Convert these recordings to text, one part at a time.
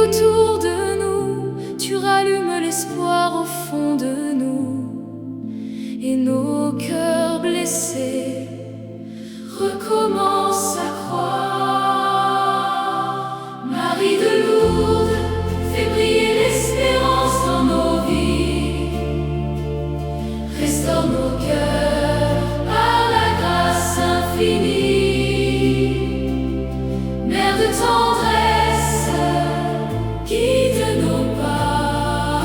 autour de nous, tu rallumes l'espoir au fond de nous, et nos cœurs blessés recommencent à croire. Marie de Lourdes, fais briller l'espérance dans nos vies, restaure nos cœurs par la grâce infinie. Mère de tendresse, guide nos pas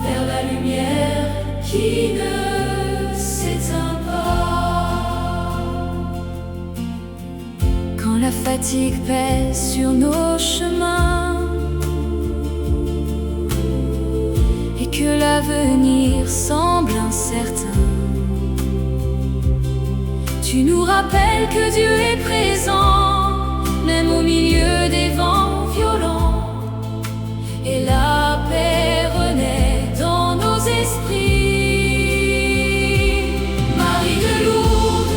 vers la lumière qui ne s'éteint pas. Quand la fatigue pèse sur nos chemins et que l'avenir semble incertain, tu nous rappelles que Dieu est présent, même au milieu des vents violents, et la paix renaît dans nos esprits. Marie de Lourdes,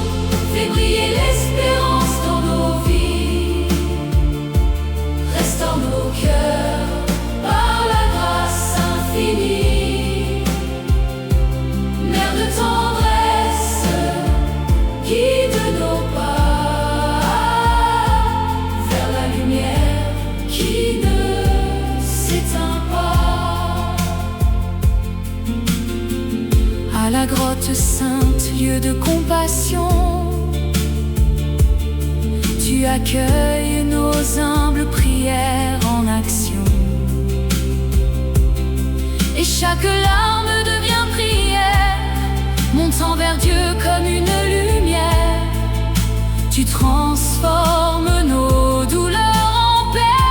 fais briller l'espérance dans nos vies, restaure nos cœurs par la grâce infinie. Mère de tendresse, guide nos pas vers la lumière qui ne s'éteint pas. À la grotte sainte, lieu de compassion, tu accueilles nos humbles prières en action, et chaque larme devient prière, montant vers Dieu comme une lumière. Tu transformes nos douleurs en paix.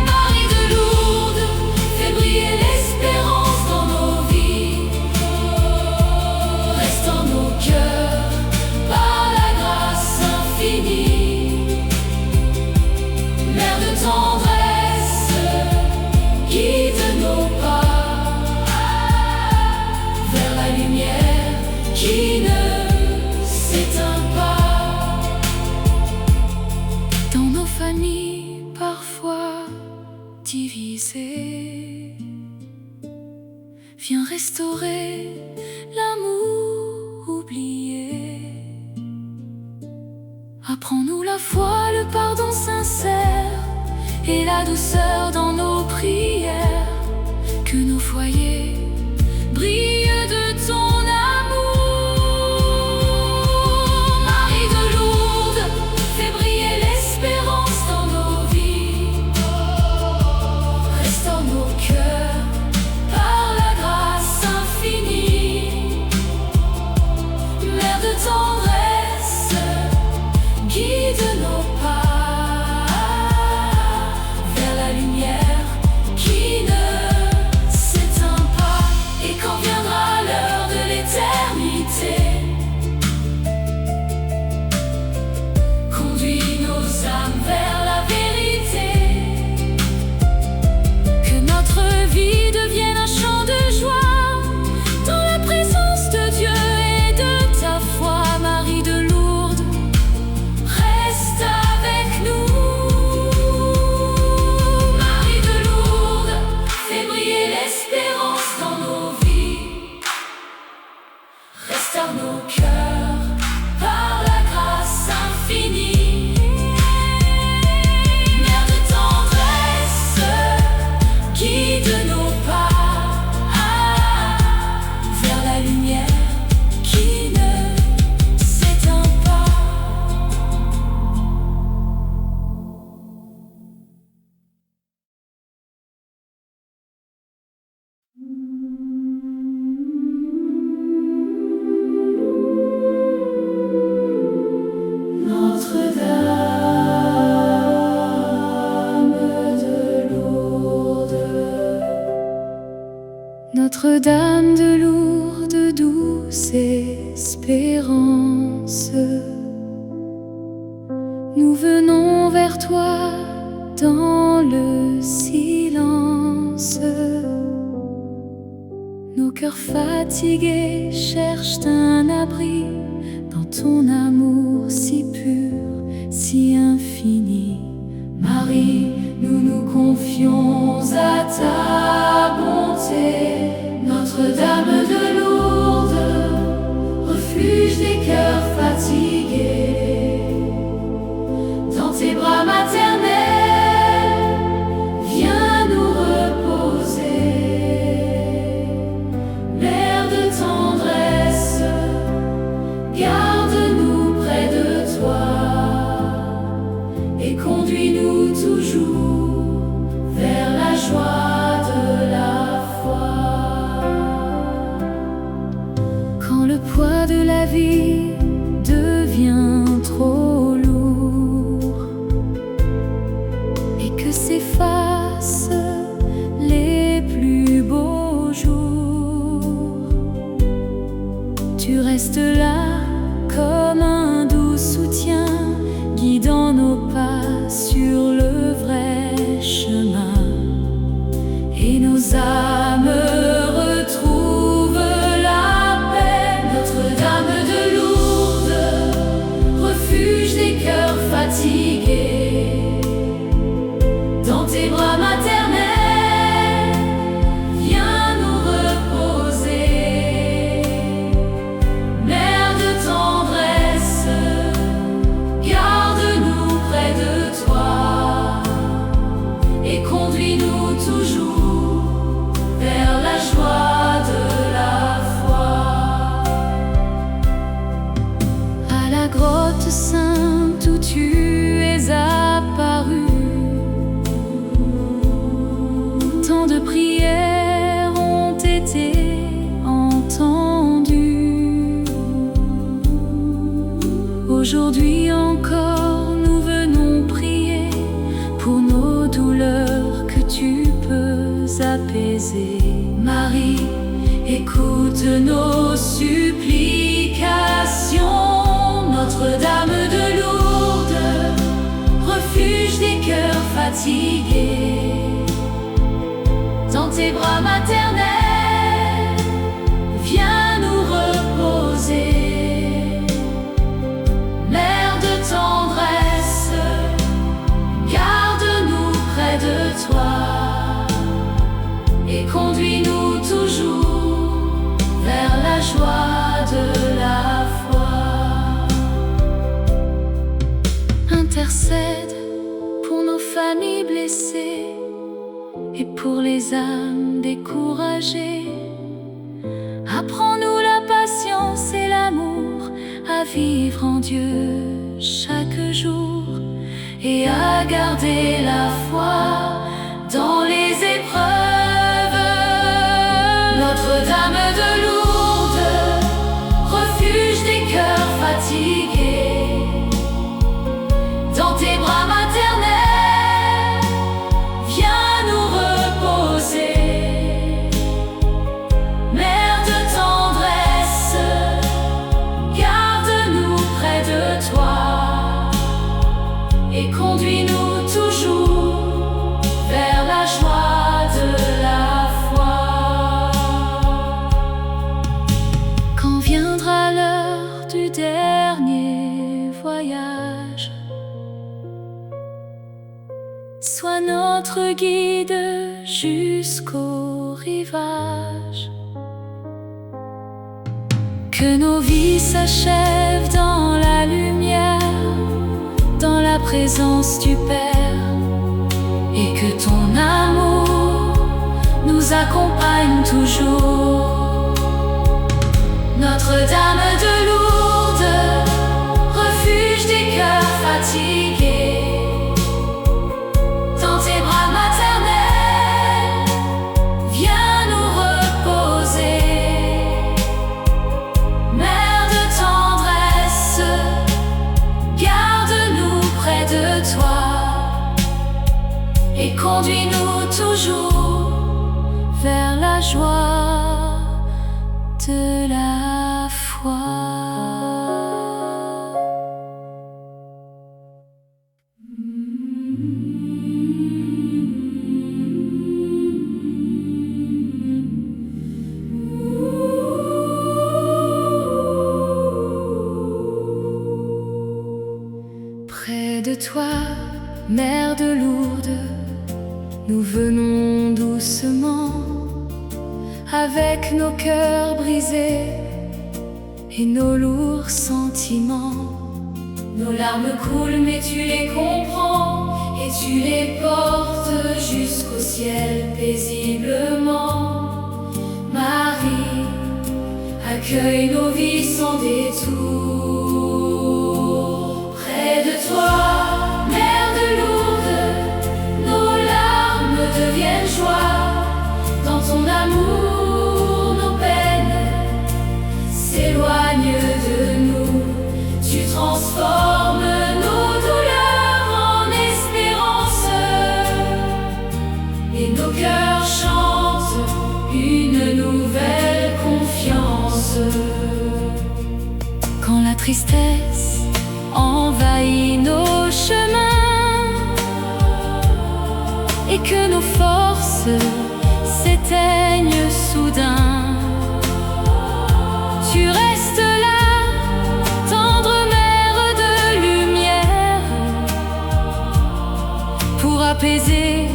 Marie de Lourdes, fais briller l'espérance dans nos vies, restaure nos cœurs par la grâce infinie. Mère de tendresse, guide nos pas vers la lumière qui ne s'éteint pas. Dans nos familles parfois divisées, viens restaurer l'amour oublié. Apprends-nous la foi, le pardon sincère et la douceur dans nos prières. Que nos foyers brillent de ton amour. Marie de Lourdes, fais briller l'espérance dans nos vies, restaure nos cœurs par la grâce infinie. Mère de tendresse, guide nos pas vers la lumière qui ne s'éteint pas. Et quand viendra l'heure de l'éternité, conduis nos âmes vers la vérité. Que notre vie devienne un chant de joie dans la présence de Dieu et de ta foi. Marie de Lourdes, reste avec nous. Marie de Lourdes, fais briller l'espérance dans nos vies, restaure nos cœurs par la grâce infinie. Mère de tendresse, guide nos pas vers la lumière qui ne s'éteint pas. Notre-Dame de Lourdes, douce espérance, nous venons vers toi dans le silence. Nos cœurs fatigués cherchent un abri dans ton amour si pur, si infini. dans tes bras maternels, viens nous reposer. Mère de tendresse, garde-nous près de toi et conduis-nous toujours vers la joie de la foi. À la grotte sainte où tu es apparu, tant de prières ont été entendues. Aujourd'hui encore nous venons prier pour nos douleurs que tu peux apaiser. Marie, écoute nos supplications. Notre-Dame de Lourdes, refuge des cœurs fatigués, dans tes bras maternels, viens nous reposer. Mère de tendresse, garde-nous près de toi et conduis-nous toujours vers la joie de la foi. Intercède pour nos familles blessées et pour les âmes découragées. Apprends-nous la patience et l'amour, à vivre en Dieu chaque jour et à garder la foi dans les épreuves. Notre-Dame de Lourdes, refuge des cœurs fatigués, dans tes bras maternels, viens nous reposer. Mère de tendresse, garde-nous près de toi et conduis-nous toujours vers la joie de la foi. Quand viendra l'heure du dernier voyage, sois notre guide jusqu'au rivage. Que nos vies s'achèvent dans la lumière, dans la présence du Père, et que ton amour nous accompagne toujours. Notre-Dame de Lourdes, refuge des cœurs fatigués, dans tes bras maternels, viens nous reposer. Mère de tendresse, garde-nous près de toi et conduis-nous toujours vers la joie de la foi. Près de toi, Mère de Lourdes, nous venons doucement, avec nos cœurs brisés et nos lourds sentiments. Nos larmes coulent mais tu les comprends et tu les portes jusqu'au ciel paisiblement. Marie, accueille nos vies sans détour. Près de toi, Mère de Lourdes, nos larmes deviennent joie. Dans ton amour, nos peines s'éloignent de nous. Tu transformes nos douleurs en espérance et nos cœurs chantent une nouvelle confiance. Quand la tristesse envahit nos chemins et que nos forces s'éteignent soudain, tu restes là, tendre mère de lumière, pour apaiser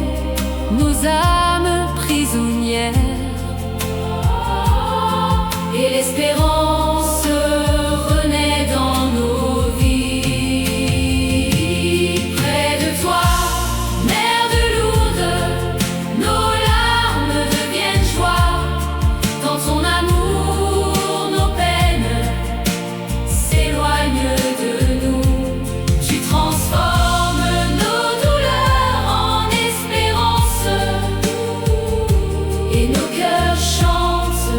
nos âmes prisonnières. Et l'espérance renaît dans nos vies. Près de toi, Mère de Lourdes, nos larmes deviennent joie. Dans ton amour, nos peines s'éloignent de nous. Tu transformes nos douleurs en espérance, et nos cœurs chantent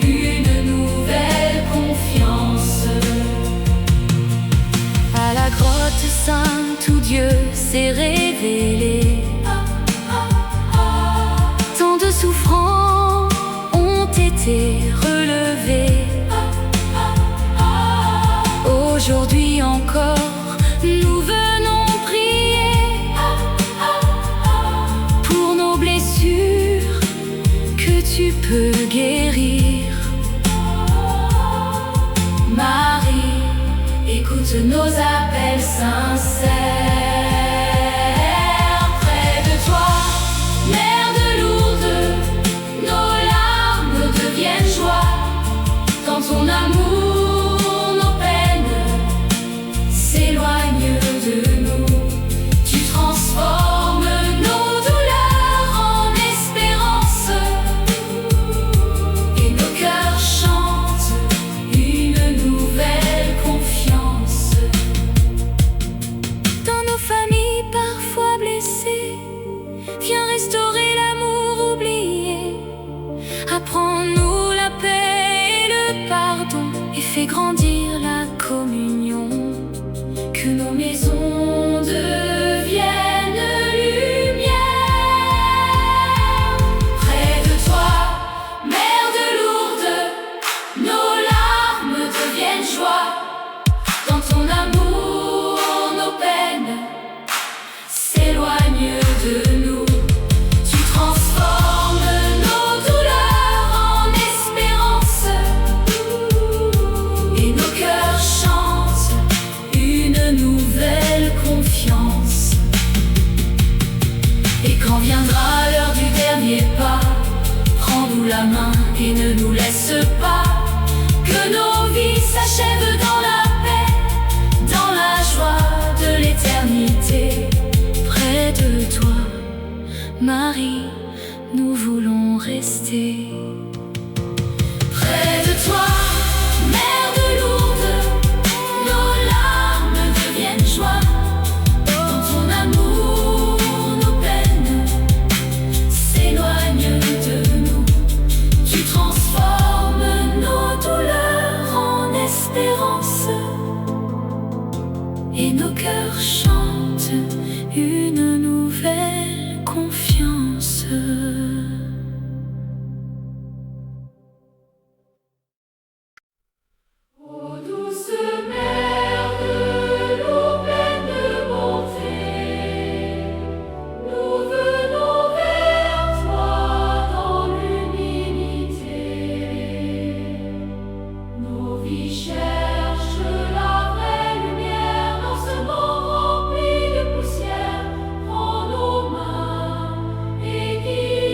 une nouvelle confiance. À la grotte sainte où Dieu s'est révélé, tant de souffrants ont été relevés. Aujourd'hui encore, nous venons prier pour nos blessures que tu peux guérir. Marie, écoute nos appels sincères. Près de toi, Mère de Lourdes, nos larmes deviennent joie. Dans ton amour, nos peines s'éloignent de nous. Tu transformes nos douleurs en espérance, et nos cœurs chantent une nouvelle confiance. Dans nos familles parfois blessées, viens restaurer l'amour oublié. Apprends-nous la paix et le pardon, et fais grandir la communion. Que nos maisons deviennent lumière. Près de toi, Mère de Lourdes, nos larmes deviennent joie. Dans ton amour, nos peines s'éloignent de nous. Tu transformes nos douleurs en espérance, et nos cœurs chantent une nouvelle confiance. Et quand viendra l'heure du dernier pas, prends-nous la main et ne nous laisse pas. Que nos vies s'achèvent dans la paix, dans la joie de l'éternité. Près de toi, Marie, nous voulons rester. Près de toi, Mère de Lourdes, nos larmes deviennent joie. Dans ton amour, nos peines s'éloignent de nous. Tu transformes nos douleurs en espérance, et nos cœurs chantent une nouvelle confiance. Ô douce Mère de Lourdes, pleine de bonté, nous venons vers toi dans l'humilité. Nos vies cherchent la vraie lumière dans ce monde rempli de poussière. Prends nos mains et guide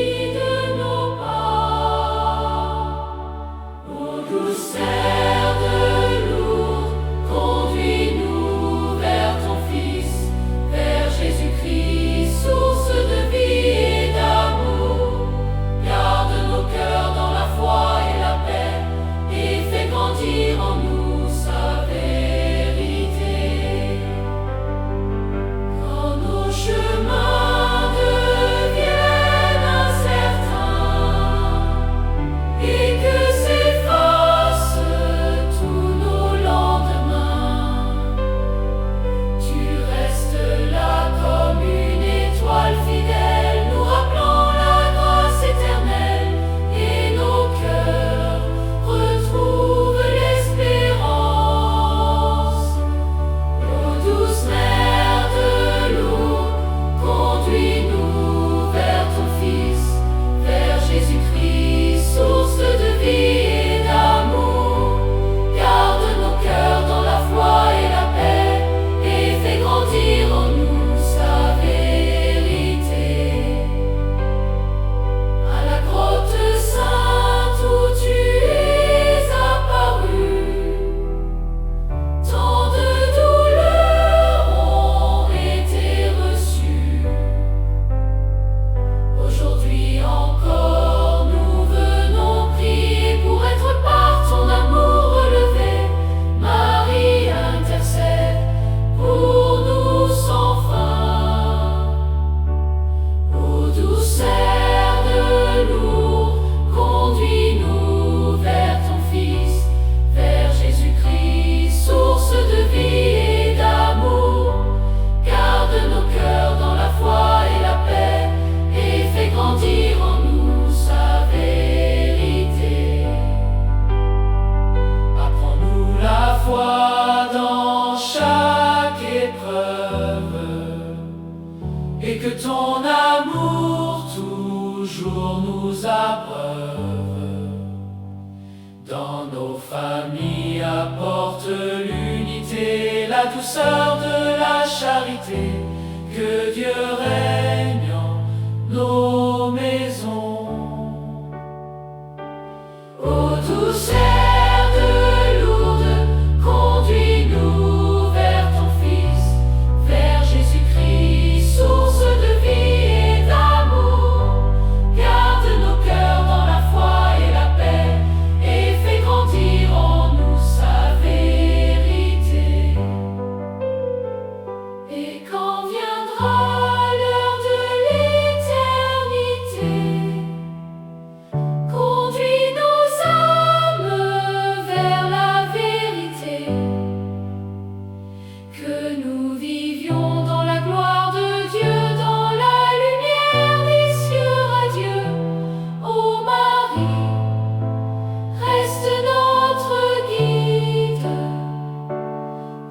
amour toujours nous abreuve. Dans nos familles apporte l'unité, la douceur de la charité. Que Dieu règne en nos maisons. Ô douce air de Lourdes, conduis-nous vers ton Fils, vers Jésus-Christ, source de vie et d'amour. Garde nos cœurs dans la foi et la paix, et fais grandir en nous sa vérité. Et quand viendra l'heure de l'éternité, conduis nos âmes vers la vérité. Que nous vivions dans la gloire de Dieu, dans la lumière des cieux radieux. Ô Marie, reste notre guide.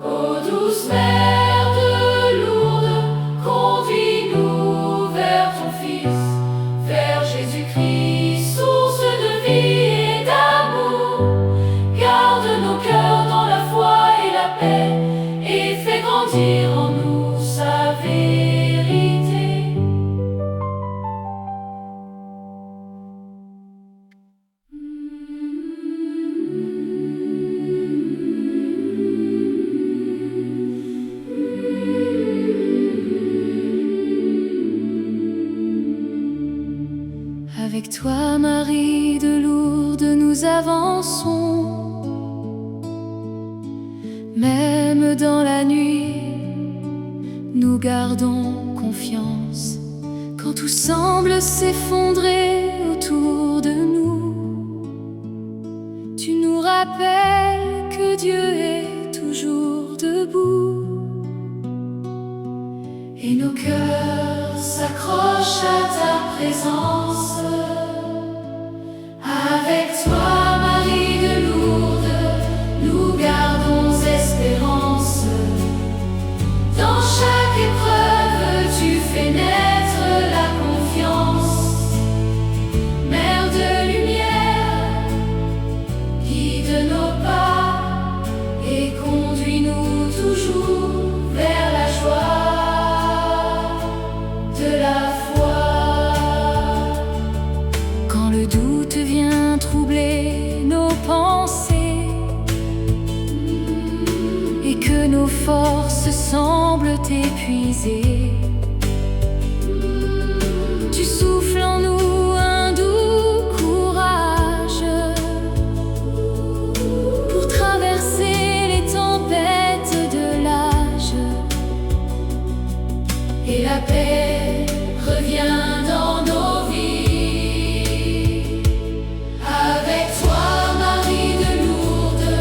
Ô douce mère de Lourdes, conduis-nous vers ton Fils, vers Jésus-Christ, source de vie et d'amour. Garde nos cœurs dans la foi et la paix, et fais grandir en nous sa vérité. Avec toi, Marie de Lourdes, nous avançons. Même dans la nuit, nous gardons confiance. Quand tout semble s'effondrer autour de nous, tu nous rappelles que Dieu est toujours debout. Et nos cœurs s'accrochent à ta présence. Avec toi, Marie de Lourdes, nous gardons espérance. Dans chaque épreuve, tu fais naître la confiance. Mère de lumière, guide nos pas et conduis-nous toujours vers la joie de la foi. Quand le doute vient troubler nos pensées et que nos forces semblent épuisées, tu souffles en nous un doux courage pour traverser les tempêtes de l'âge. Et la paix revient dans nos vies. Avec toi, Marie de Lourdes,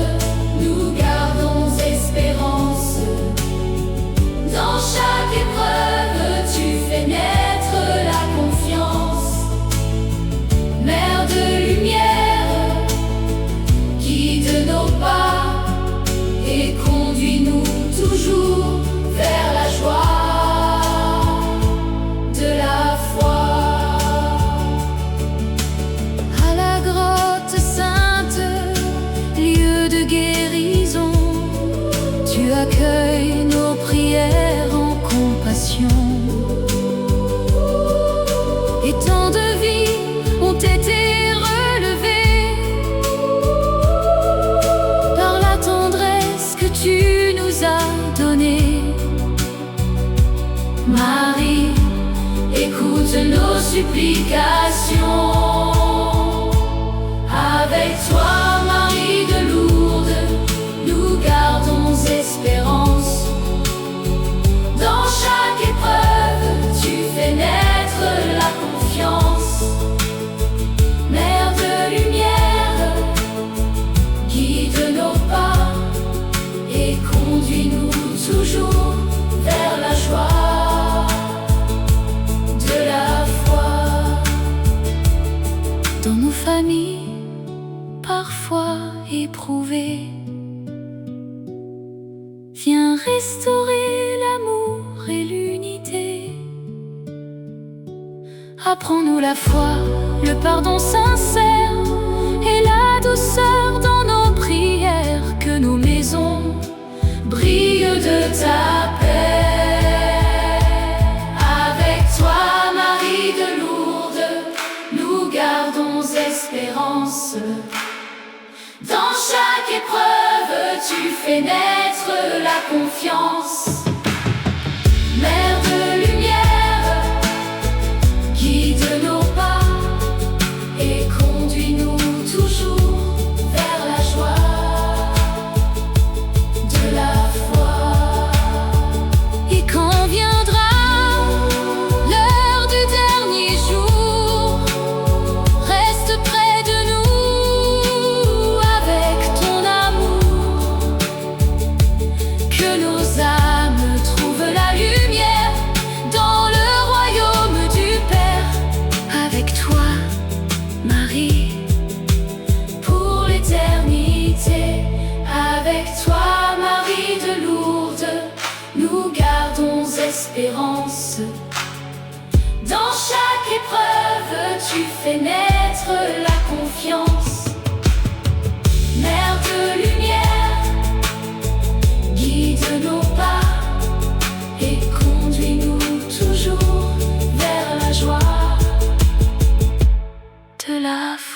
nous gardons espérance. Dans chaque épreuve, tu fais naître la confiance. Mère de lumière, guide nos pas et conduis-nous toujours vers la joie de la foi. À la grotte sainte, lieu de guérison, tu accueilles nos prières en compassion. Et tant de vies ont été relevées par la tendresse que tu nous as donnée. Marie, écoute nos supplications. Avec toi, Marie de Lourdes, nous gardons espérance. Dans chaque épreuve, tu fais naître la confiance. Mère de lumière, guide nos pas et conduis-nous toujours vers la joie de la foi. Dans nos familles, parfois éprouvées, viens restaurer l'amour et l'unité. Apprends-nous la foi, le pardon sincère et la douceur dans nos prières. Que nos maisons brillent de ta paix. Avec toi, Marie de Lourdes, nous gardons espérance. Dans chaque épreuve, tu fais naître la confiance. Mère de lumière, guide nos pas et conduis-nous toujours vers la joie de la foi. Et quand viendra l'heure du dernier jour, reste près de nous avec ton amour. Que nos âmes trouvent la lumière dans le royaume du Père. Avec toi, Marie, pour l'éternité. Avec toi, Marie de Lourdes, nous gardons espérance. Dans chaque épreuve, tu fais naître la confiance. Mère de lumière, guide nos pas et conduis-nous toujours vers la joie de la foi.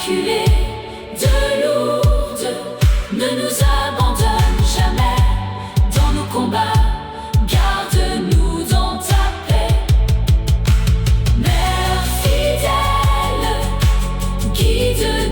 Immaculée de Lourdes, ne nous abandonne jamais dans nos combats, garde-nous dans ta paix. Mère fidèle, guide-nous.